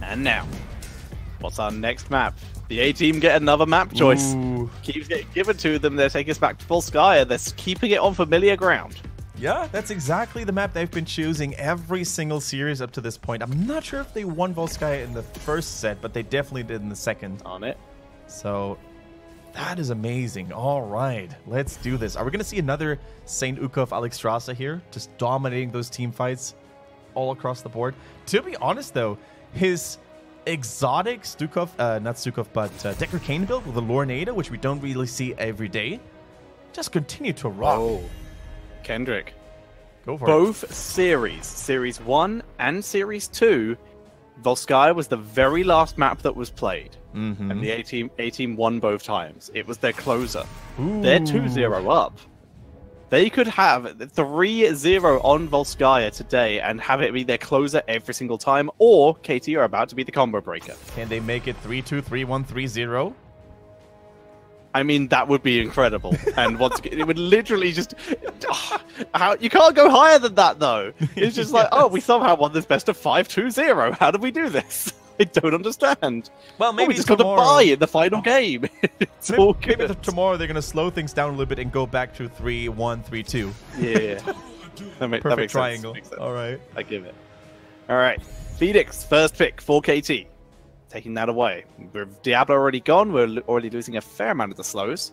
And now, what's our next map? The A-team get another map choice. Ooh. Keeps getting given to them. They're taking us back to Volskaya. They're keeping it on familiar ground. Yeah, that's exactly the map they've been choosing every single series up to this point. I'm not sure if they won Volskaya in the first set, but they definitely did in the second. On it. So that is amazing. All right, let's do this. Are we going to see another St. Ukov Alexstrasza here, just dominating those team fights all across the board? To be honest, though, his exotic Stukov, not Stukov, but Decker Kane build with the Lornada, which we don't really see every day, just continue to rock. Oh, Kendrick. Go for it. Both series, Series 1 and Series 2, Volskaya was the very last map that was played. And the A-team won both times. It was their closer. Ooh. They're 2-0 up. They could have 3-0 on Volskaya today and have it be their closer every single time, or KT are about to be the combo breaker. Can they make it 3-2, 3-1, 3-0? I mean, that would be incredible. And once again, it would literally just... you can't go higher than that, though. It's just like, oh, we somehow won this best of 5, 2-0. How did we do this? I don't understand. Well, maybe we just got to buy in the final game. It's all good. Maybe tomorrow they're going to slow things down a little bit and go back to 3-1, 3-2. Yeah. That makes Perfect sense. triangle. Makes sense. All right. I give it. All right. Phoenix, first pick for KT. Taking that away. With Diablo already gone, we're already losing a fair amount of the slows.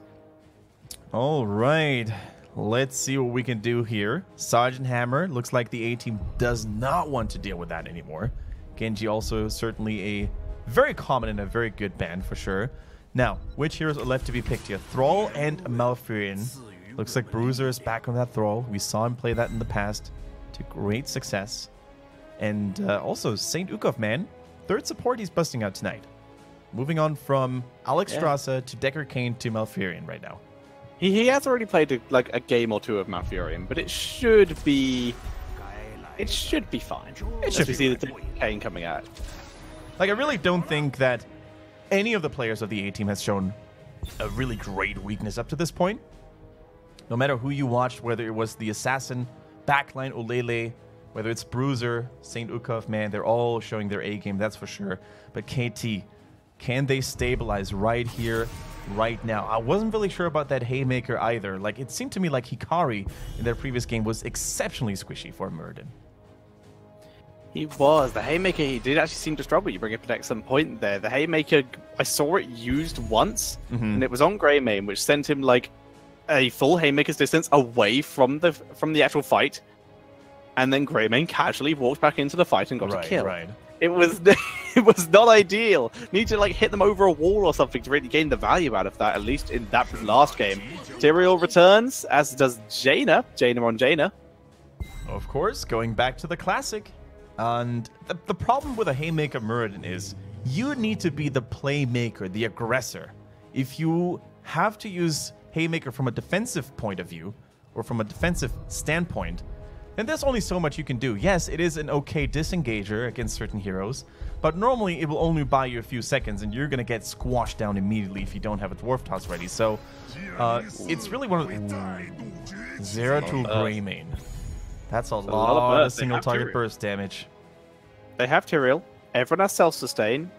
All right. Let's see what we can do here. Sergeant Hammer. Looks like the A-team does not want to deal with that anymore. Genji also certainly a very common and a very good ban for sure. Now, which heroes are left to be picked here? Thrall and Malfurion. Looks like Bruiser is back on that Thrall. We saw him play that in the past to great success. And also, St. Ukov, man. Third support he's busting out tonight. Moving on from Alexstrasza to Decker Kane to Malfurion right now. He has already played like a game or two of Malfurion, but it should be fine. It should be see the Kane coming out. Like, I really don't think that any of the players of the A-team has shown a really great weakness up to this point. No matter who you watched, whether it was the Assassin, Backline, Olele, whether it's Bruiser, St. Ukov, man, they're all showing their A-game, that's for sure. But KT, can they stabilize right here, right now? I wasn't really sure about that Haymaker either. Like, it seemed to me like Hikari in their previous game was exceptionally squishy for Muradin. He was. The Haymaker, he did actually seem to struggle. You bring up an excellent point there. The Haymaker, I saw it used once, and it was on Greymane, which sent him like a full Haymaker's distance away from the actual fight. And then Greymane casually walked back into the fight and got a kill. Right. It was it was not ideal. Need to like hit them over a wall or something to really gain the value out of that, at least in that last game. Tyrael returns, as does Jaina. Jaina on Jaina. Of course, going back to the classic. And the problem with a Haymaker Muradin is you need to be the playmaker, the aggressor. If you have to use Haymaker from a defensive point of view, or from a defensive standpoint, then there's only so much you can do. Yes, it is an okay disengager against certain heroes, but normally it will only buy you a few seconds, and you're going to get squashed down immediately if you don't have a Dwarf Toss ready. So, it's really one of the... Zeratul Greymane. That's a lot of single target burst damage. They have Tyrael. Everyone has self-sustain.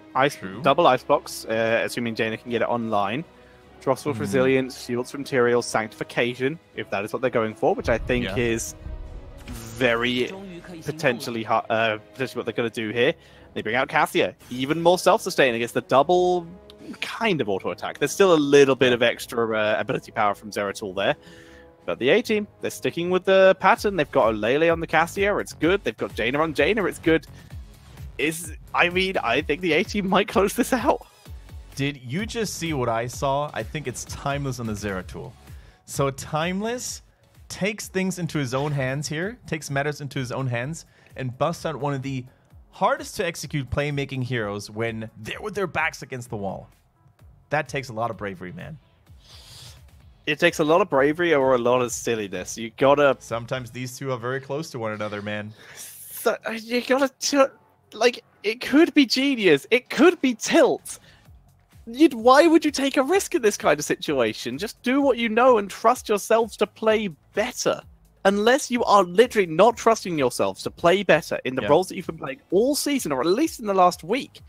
Double Icebox, assuming Jaina can get it online. Drossel Resilience, Shields from Tyrael, Sanctification, if that is what they're going for, which I think is very potentially what they're going to do here. They bring out Cassia, even more self-sustain against the double kind of auto-attack. There's still a little bit of extra ability power from Zeratul there. But the A-team, they're sticking with the pattern. They've got Olele on the Cassia, it's good. They've got Jaina on Jaina, it's good. I think the A-team might close this out. Did you just see what I saw? I think it's Timeless on the Zeratul. So Timeless takes things into his own hands here, takes matters into his own hands, and busts out one of the hardest to execute playmaking heroes when they're with their backs against the wall. That takes a lot of bravery, man. It takes a lot of bravery or a lot of silliness. You gotta... Sometimes these two are very close to one another, man. So, you gotta... Like, it could be genius. It could be tilt. Why would you take a risk in this kind of situation? Just do what you know and trust yourselves to play better. unless you are literally not trusting yourselves to play better in the roles that you've been playing all season, or at least in the last week,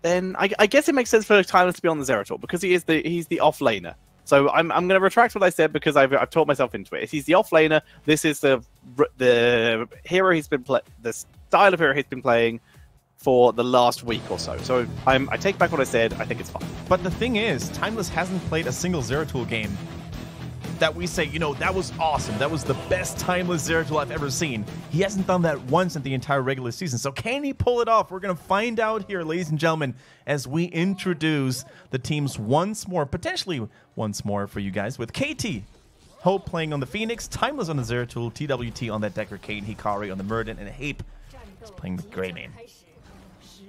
then I guess it makes sense for Tyler to be on the Zeratul, because he's the off laner. So I'm going to retract what I said, because I've talked myself into it. If he's the off laner, this is the hero the style of hero he's been playing for the last week or so. So I take back what I said. I think it's fine. But the thing is, Timeless hasn't played a single Zeratul game that we say, you know, that was awesome. That was the best Timeless Zeratul I've ever seen. He hasn't done that once in the entire regular season. So can he pull it off? We're going to find out here, ladies and gentlemen, as we introduce the teams once more, potentially once more for you guys, with KT Hope playing on the Phoenix, Timeless on the Zeratul, TWT on that Decker Kane, Hikari on the Murden, and Hape is playing the Greymane.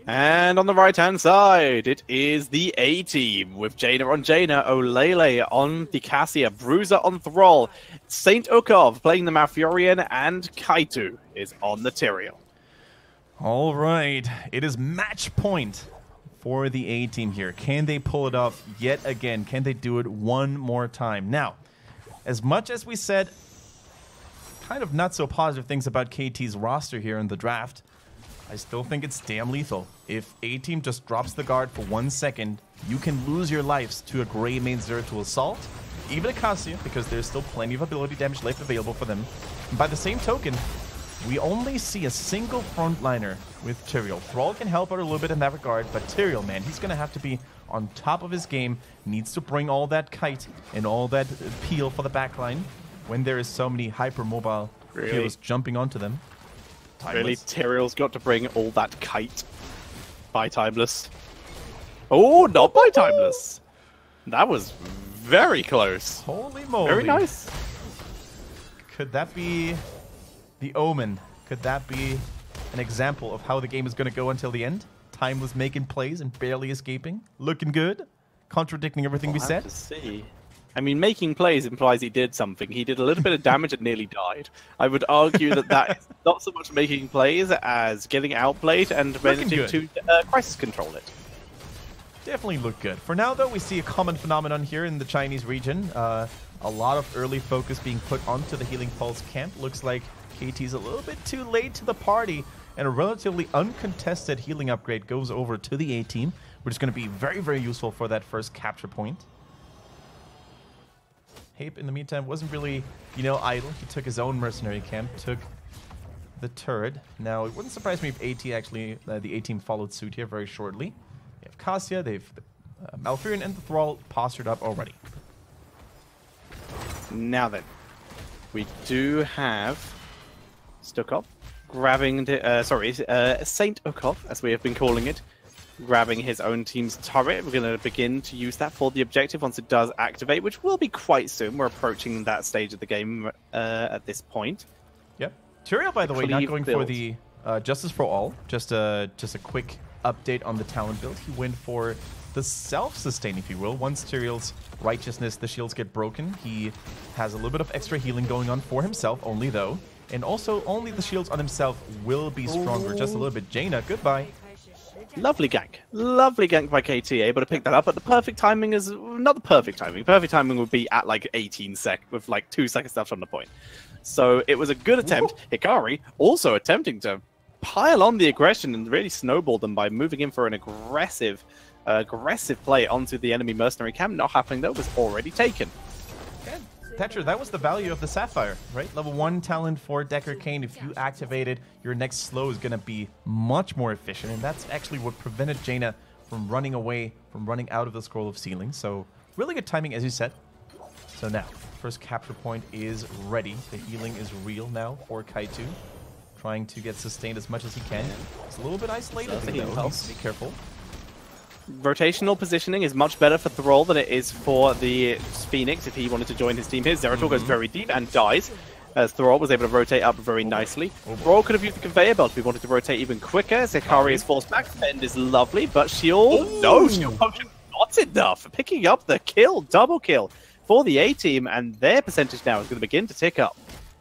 And on the right-hand side, it is the A-team, with Jaina on Jaina, Olele on the Cassia, Bruiser on Thrall, Saint Okov playing the Malfurion, and Kaitu is on the Tyrael. All right, it is match point for the A-team here. Can they pull it off yet again? Can they do it one more time? Now, as much as we said kind of not so positive things about KT's roster here in the draft, I still think it's damn lethal. If A-team just drops the guard for 1 second, you can lose your lives to a Greymane Zeratul Assault, even a Cassia, because there's still plenty of ability damage left available for them. And by the same token, we only see a single frontliner with Tyrael. Thrall can help out a little bit in that regard, but Tyrael, man, he's going to have to be on top of his game, needs to bring all that kite and all that peel for the backline when there is so many hypermobile heroes jumping onto them. Timeless. Really, Tyrael's got to bring all that kite by Timeless. Oh, not by Timeless. That was very close. Holy moly. Very nice. Could that be the omen? Could that be an example of how the game is going to go until the end? Timeless making plays and barely escaping. Looking good. Contradicting everything we said. To see. I mean, making plays implies he did something. He did a little bit of damage and nearly died. I would argue that that is not so much making plays as getting outplayed and managing to crisis control it. Definitely look good. For now, though, we see a common phenomenon here in the Chinese region. A lot of early focus being put onto the Healing Pulse camp. Looks like KT's a little bit too late to the party, and a relatively uncontested healing upgrade goes over to the A-team, which is going to be very, very useful for that first capture point. Hape, in the meantime, wasn't really, you know, idle. He took his own mercenary camp, took the turret. Now, it wouldn't surprise me if the A-team followed suit here very shortly. They have Cassia, they've Malfurion and the Thrall postured up already. Now then, we do have Stukov grabbing the, Saint Okov, as we have been calling it, grabbing his own team's turret. We're going to begin to use that for the objective once it does activate, which will be quite soon. We're approaching that stage of the game at this point. Yep. Tyrael, by the way, not going for the Justice for All. Just a quick update on the talent build. He went for the self-sustain, if you will. Once Tyrael's Righteousness, the shields get broken, he has a little bit of extra healing going on for himself only, though. And also, only the shields on himself will be stronger. Just a little bit. Jaina, goodbye. Lovely gank by KT, able to pick that up, but the perfect timing is not the perfect timing. Perfect timing would be at like 18 sec with like 2 seconds left on the point. So it was a good attempt. Hikari also attempting to pile on the aggression and really snowball them by moving in for an aggressive play onto the enemy mercenary camp. Not happening though, was already taken. Okay. Thatcher, that was the value of the Sapphire, right? Level 1 talent for Decker Kane. If you activate it, your next slow is going to be much more efficient. And that's actually what prevented Jaina from running away, from running out of the Scroll of Sealing. So really good timing, as you said. So now, first capture point is ready. The healing is real now for Kaitu. Trying to get sustained as much as he can. It's a little bit isolated, though. He needs to be careful. Rotational positioning is much better for Thrall than it is for the Phoenix if he wanted to join his team here. Zeratul goes very deep and dies, as Thrall was able to rotate up very nicely. Thrall could have used the conveyor belt if he wanted to rotate even quicker. Hikari is forced back. Fend is lovely, but Shield... No, Shield Potion not enough. Picking up the kill, double kill for the A-team, and their percentage now is going to begin to tick up.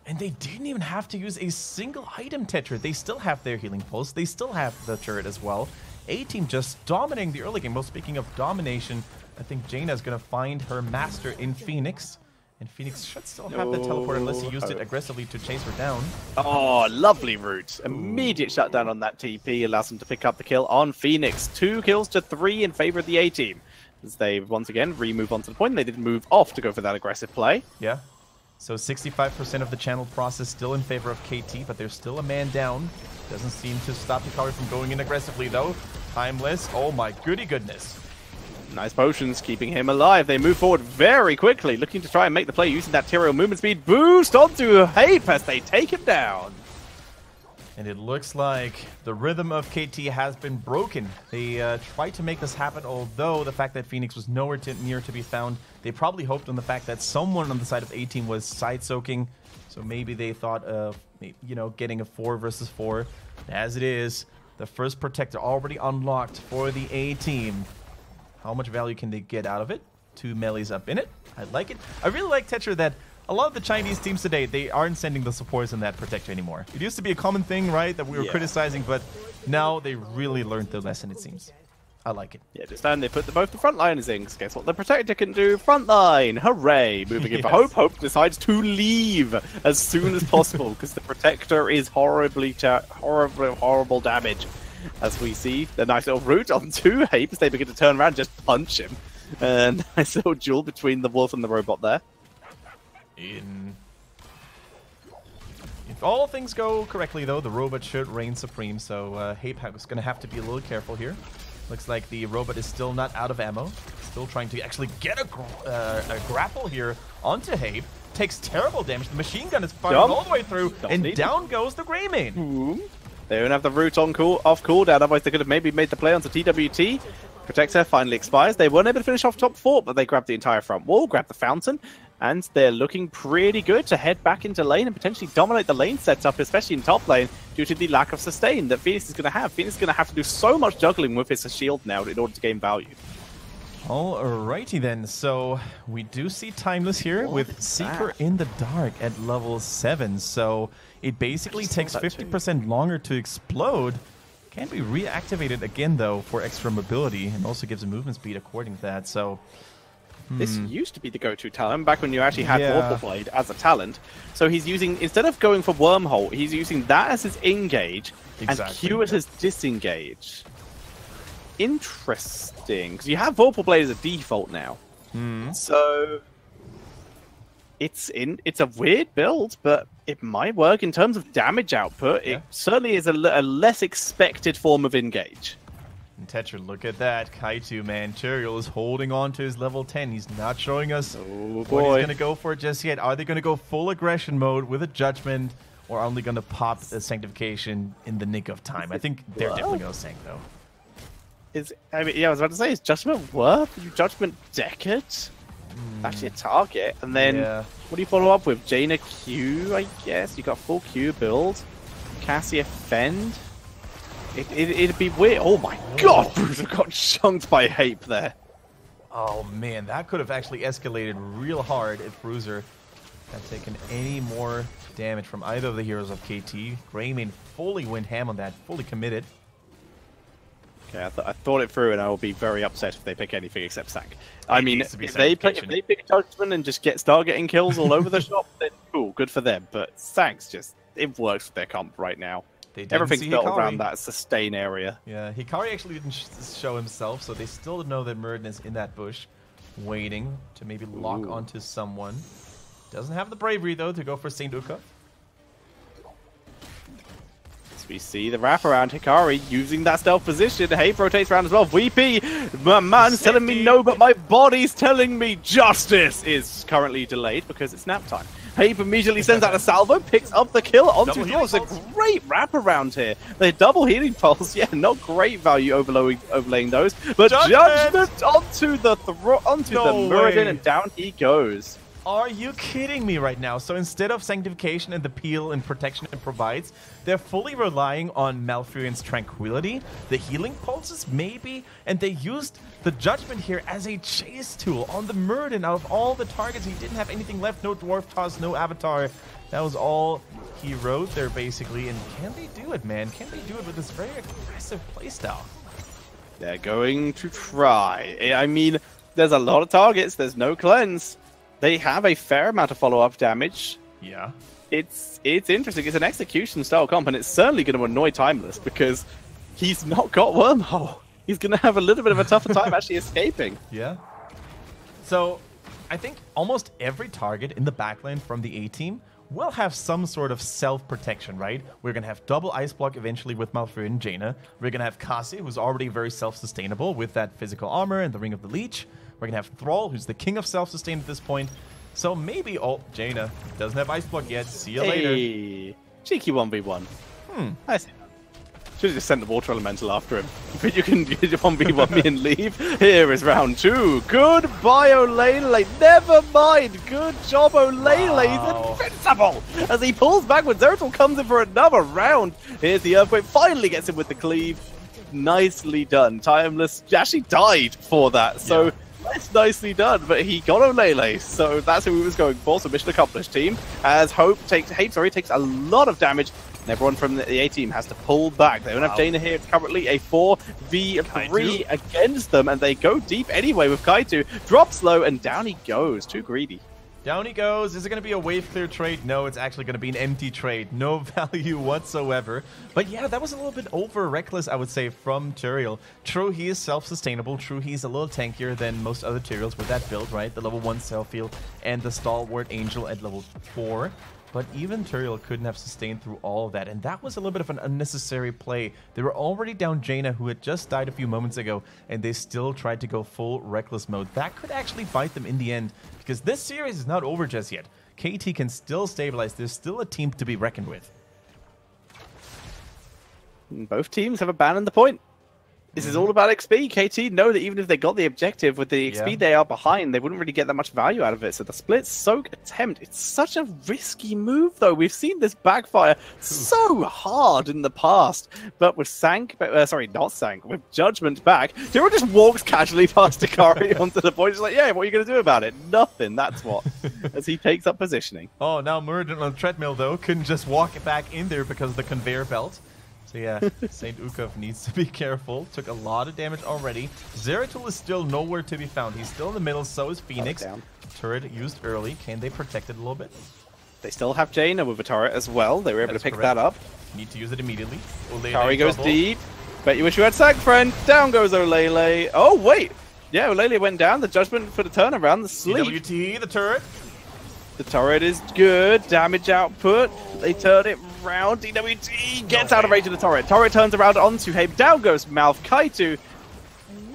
And they didn't even have to use a single item, Tetra. They still have their healing pulse. They still have the turret as well. A-team just dominating the early game. Well, speaking of domination, I think Jaina is going to find her master in Phoenix. And Phoenix should still have the teleport unless he used it aggressively to chase her down. Oh, lovely route. Immediate shutdown on that TP allows him to pick up the kill on Phoenix. 2 kills to 3 in favor of the A team. As they once again re-move onto the point. They did move off to go for that aggressive play. Yeah. So 65% of the channel process still in favor of KT, but there's still a man down. Doesn't seem to stop Hikari from going in aggressively though. Timeless. Oh my goody goodness. Nice potions, keeping him alive. They move forward very quickly, looking to try and make the play using that Tyrael movement speed boost onto Hape as they take him down. And it looks like the rhythm of KT has been broken. They tried to make this happen, although the fact that Phoenix was nowhere near to be found, they probably hoped on the fact that someone on the side of A team was side soaking. So maybe they thought of, you know, getting a 4 versus 4. As it is, the first protector already unlocked for the A team. How much value can they get out of it? 2 melees up in it. I like it. I really like, Tetra, that a lot of the Chinese teams today, they aren't sending the supports in that protector anymore. It used to be a common thing, right, that we were criticizing, but now they really learned the lesson, it seems. I like it. Yeah, just then they put both the frontliners in. Guess what the protector can do? Frontline! Hooray! Moving in for Hope. Hope decides to leave as soon as possible because the protector is horrible damage. As we see the nice little route onto Hape as they begin to turn around and just punch him. And nice little duel between the wolf and the robot there. If all things go correctly, though, the robot should reign supreme. So Hape is going to have to be a little careful here. Looks like the robot is still not out of ammo. Still trying to actually get a grapple here onto Hape. Takes terrible damage. The machine gun is firing all the way through. And down goes the Greymane. Boom. They don't have the route on off cooldown, otherwise they could have maybe made the play onto TWT. Protector finally expires. They weren't able to finish off top 4, but they grabbed the entire front wall, grabbed the fountain, and they're looking pretty good to head back into lane and potentially dominate the lane setup, especially in top lane, due to the lack of sustain that Phoenix is going to have. Phoenix is going to have to do so much juggling with his shield now in order to gain value. Alrighty then, so we do see Timeless here with Seeker in the Dark at level 7, so it basically takes 50% longer to explode. Can be reactivated again though for extra mobility and also gives a movement speed according to that, so... This used to be the go-to talent back when you actually had Vorpal Blade as a talent. So he's using, instead of going for Wormhole, he's using that as his engage and Q as his disengage. Interesting, because you have Vorpal Blade as a default now. So it's a weird build, but it might work in terms of damage output. It certainly is a less expected form of engage. And Tetra, look at that. Kaito, man. Tyrael is holding on to his level 10. He's not showing us what he's going to go for just yet. Are they going to go full aggression mode with a Judgment, or are they going to pop the Sanctification in the nick of time? I think they're definitely going to Sanct, though. I was about to say, is Judgment worth? You Judgment deck it? Actually a target. And then, what do you follow up with? Jaina Q, I guess? You got full Q build. Cassia Fend. It'd be weird. Oh my god, Bruiser got chunked by Hape there. Oh man, that could have actually escalated real hard if Bruiser had taken any more damage from either of the heroes of KT. Greymane fully went ham on that, fully committed. Okay, I thought it through, and I will be very upset if they pick anything except Sank. I mean, if they pick Judgment and just start getting kills all over the shop, then cool, good for them. But Sank's it works for their comp right now. Everything's built around that sustain area. Yeah, Hikari actually didn't show himself, so they still know that Murden is in that bush, waiting to maybe lock onto someone. Doesn't have the bravery, though, to go for St. Uka. We see the wraparound. Hikari using that stealth position. Hape rotates around as well. VP, my man's telling me no, but my body's telling me justice is currently delayed because it's nap time. Hape immediately sends out a salvo, picks up the kill onto Thor. It's a great wraparound here. They're double healing pulse. Yeah, not great value overlaying those. But Judgment onto the Muradin, and down he goes. Are you kidding me right now? So instead of Sanctification and the peel and protection it provides, they're fully relying on Malfurion's Tranquility, the healing pulses maybe, and they used the Judgment here as a chase tool on the Muradin. Out of all the targets, he didn't have anything left, no Dwarf Toss, no Avatar. That was all he wrote there basically, and can they do it, man? Can they do it with this very aggressive playstyle? They're going to try. I mean, there's a lot of targets, there's no cleanse. They have a fair amount of follow-up damage. Yeah. It's interesting. It's an execution style comp, and it's certainly going to annoy Timeless because he's not got Wormhole. He's going to have a little bit of a tougher time actually escaping. Yeah. So I think almost every target in the backline from the A team will have some sort of self-protection, right? We're going to have double Ice Block eventually with Malfurion and Jaina. We're going to have Kasi, who's already very self-sustainable with that physical armor and the Ring of the Leech. We're going to have Thrall, who's the king of self-sustain at this point. So maybe... Oh, Jaina doesn't have Ice Block yet. See you later. Cheeky 1v1. I see. Should have just sent the Water Elemental after him. But you can 1v1 me and leave. Here is round 2. Goodbye, Olele. Never mind. Good job, Olele. Wow. He's invincible. As he pulls backwards, Zeratul comes in for another round. Here's the Earthquake. Finally gets him with the cleave. Nicely done. Timeless actually died for that. So... Yeah. That's nicely done, but he got Olele, so that's who he was going for. So mission accomplished, team. As Hate takes a lot of damage, and everyone from the A team has to pull back. They don't have Jaina here. It's currently a 4v3 against them, and they go deep anyway with Kaitu. Drops low, and down he goes. Too greedy. Down he goes. Is it going to be a wave clear trade? No, it's actually going to be an empty trade. No value whatsoever. But yeah, that was a little bit over reckless, I would say, from Tyrael. True, he is self-sustainable. True, he's a little tankier than most other Tyraels with that build, right? The level 1 Self-Heal and the Stalwart Angel at level 4. But even Tyrael couldn't have sustained through all of that, and that was a little bit of an unnecessary play. They were already down Jaina, who had just died a few moments ago, and they still tried to go full reckless mode. That could actually bite them in the end, because this series is not over just yet. KT can still stabilize. There's still a team to be reckoned with. Both teams have abandoned the point. This is all about XP. KT know that even if they got the objective with the XP they are behind, they wouldn't really get that much value out of it. So the split soak attempt, it's such a risky move though. We've seen this backfire so hard in the past. But with with Judgment back, Tyrael just walks casually past Akari onto the point. He's like, yeah, what are you going to do about it? Nothing, that's what. As he takes up positioning. Oh, now Muradin on the treadmill though, couldn't just walk it back in there because of the conveyor belt. So yeah, St. Ukov needs to be careful. Took a lot of damage already. Zeratul is still nowhere to be found. He's still in the middle, so is Phoenix. Turret used early. Can they protect it a little bit? They still have Jaina with a turret as well. They were able to pick that up. Need to use it immediately. Kari goes deep. Bet you wish you had Sack, friend. Down goes Olele. Oh, wait. Yeah, Olele went down. The Judgment for the turnaround. The sleep. DWT, the turret. The turret is good. Damage output. They turn it round. DWT gets out of range of the turret. Turret turns around onto him. Down goes Mouth. Kaitu,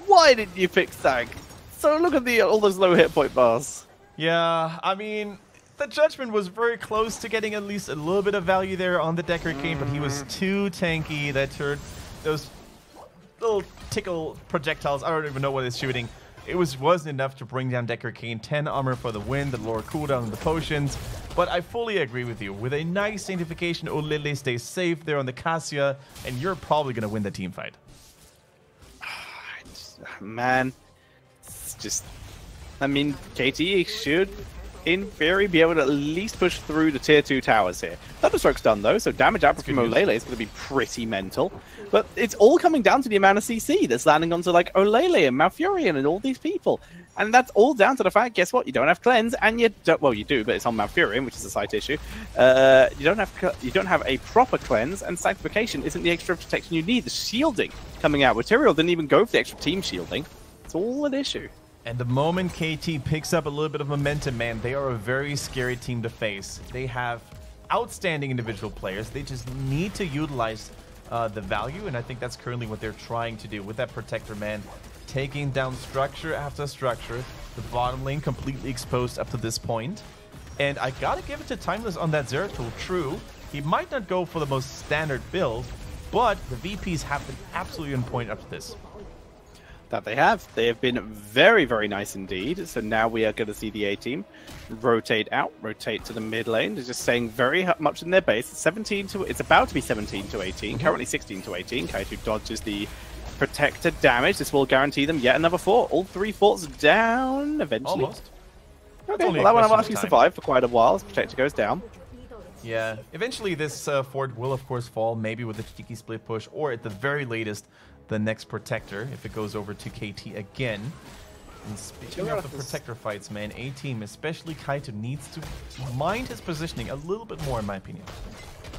why didn't you pick Sank? So look at all those low hit point bars. Yeah, I mean, the Judgment was very close to getting at least a little bit of value there on the Decker King, but he was too tanky. That turret, those little tickle projectiles, I don't even know what it's shooting. It wasn't enough to bring down Decker Kane. 10 armor for the win, the lower cooldown, and the potions. But I fully agree with you. With a nice sanctification, Olele stays safe there on the Cassia, and you're probably going to win the team fight. Man, it's just... I mean, KT should, in theory, be able to at least push through the tier 2 towers here. Thunderstroke's done, though, so damage output from Olele is going to be pretty mental. But it's all coming down to the amount of CC that's landing onto, like, Olele and Malfurion and all these people. And that's all down to the fact, guess what? You don't have cleanse, and you don't... Well, you do, but it's on Malfurion, which is a side issue. You don't have a proper cleanse, and sanctification isn't the extra protection you need. The shielding coming out with Tyrael didn't even go for the extra team shielding. It's all an issue. And the moment KT picks up a little bit of momentum, man, they are a very scary team to face. They have outstanding individual players. They just need to utilize the value, and I think that's currently what they're trying to do with that Protector, man. Taking down structure after structure. The bottom lane completely exposed up to this point. And I gotta give it to Timeless on that Zeratul. True, he might not go for the most standard build, but the VPs have been absolutely on point up to this. That they have. They have been very, very nice indeed. So now we are going to see the A team rotate out, rotate to the mid lane. They're just staying very much in their base. It's about to be 17 to 18. Currently 16 to 18. Kaitu dodges the Protector damage. This will guarantee them yet another fort. All 3 forts down eventually. Almost. Okay, well that one will actually survive for quite a while as Protector goes down. Yeah, eventually this fort will of course fall, maybe with a cheeky split push, or at the very latest, the next Protector, if it goes over to KT again. And speaking of the protector fights, man, A-Team, especially Kaito, needs to mind his positioning a little bit more, in my opinion.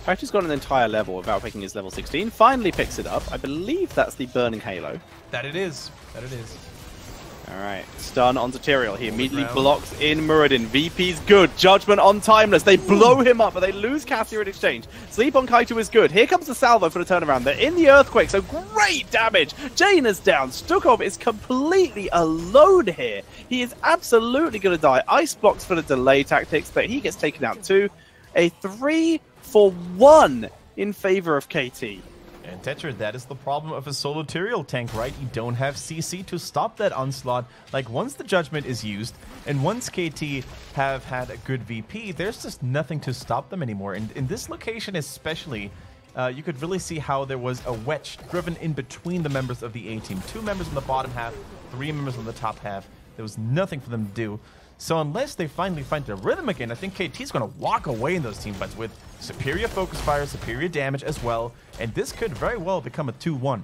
Kaito's got an entire level without picking his level 16. Finally picks it up. I believe that's the Burning Halo. That it is. Alright, stun onto Tyrael. He immediately blocks in Muradin. VP's good. Judgment on Timeless. They blow him up, but they lose Cassia in exchange. Sleep on Kaito is good. Here comes the salvo for the turnaround. They're in the Earthquake, so great damage. Jaina's down. Stukov is completely alone here. He is absolutely going to die. Ice blocks for the delay tactics, but he gets taken out too. A 3-for-1 in favor of KT. And Tetra, that is the problem of a solo Tyrael tank, right? You don't have CC to stop that onslaught. Like, once the Judgment is used, and once KT have had a good VP, there's just nothing to stop them anymore. And in this location especially, you could really see how there was a wedge driven in between the members of the A-Team. 2 members on the bottom half, 3 members on the top half. There was nothing for them to do. So unless they finally find their rhythm again, I think KT's going to walk away in those team fights with superior focus fire, superior damage as well, and this could very well become a 2-1.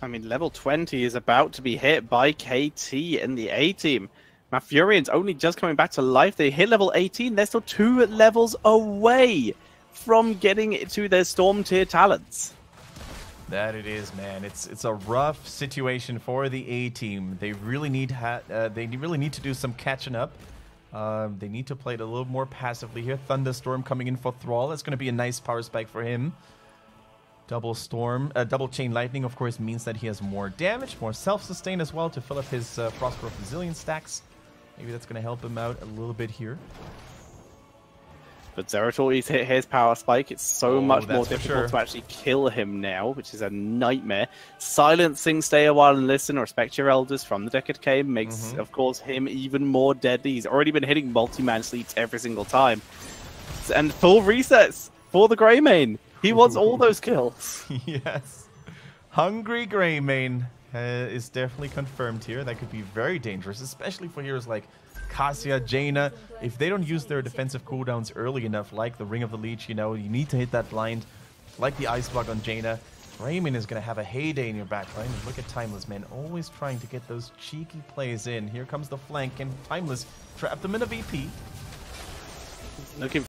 I mean, level 20 is about to be hit by KT in the A-Team. Malfurion's only just coming back to life. They hit level 18. They're still 2 levels away from getting to their Storm tier talents. That it is, man. It's a rough situation for the A-Team. They really need to do some catching up. They need to play it a little more passively here. Thunderstorm coming in for Thrall. That's going to be a nice power spike for him. Double Chain Lightning, of course, means that he has more damage, more self-sustain as well to fill up his Frostgrowth Resilience stacks. Maybe that's going to help him out a little bit here. But Zeratul, he's hit his power spike. It's so much more difficult to actually kill him now, which is a nightmare. Silencing Stay a While and Listen or Respect Your Elders from the Decade Cave makes, of course, him even more deadly. He's already been hitting multi-man sleeps every single time. And full resets for the Greymane. He wants all those kills. Yes. Hungry Greymane is definitely confirmed here. That could be very dangerous, especially for heroes like Cassia, Jaina. If they don't use their defensive cooldowns early enough, like the Ring of the Leech, you know, you need to hit that blind, like the Ice Block on Jaina. Greymane is going to have a heyday in your backline. And look at Timeless, man, always trying to get those cheeky plays in. Here comes the flank, and Timeless trapped them in a VP. Looking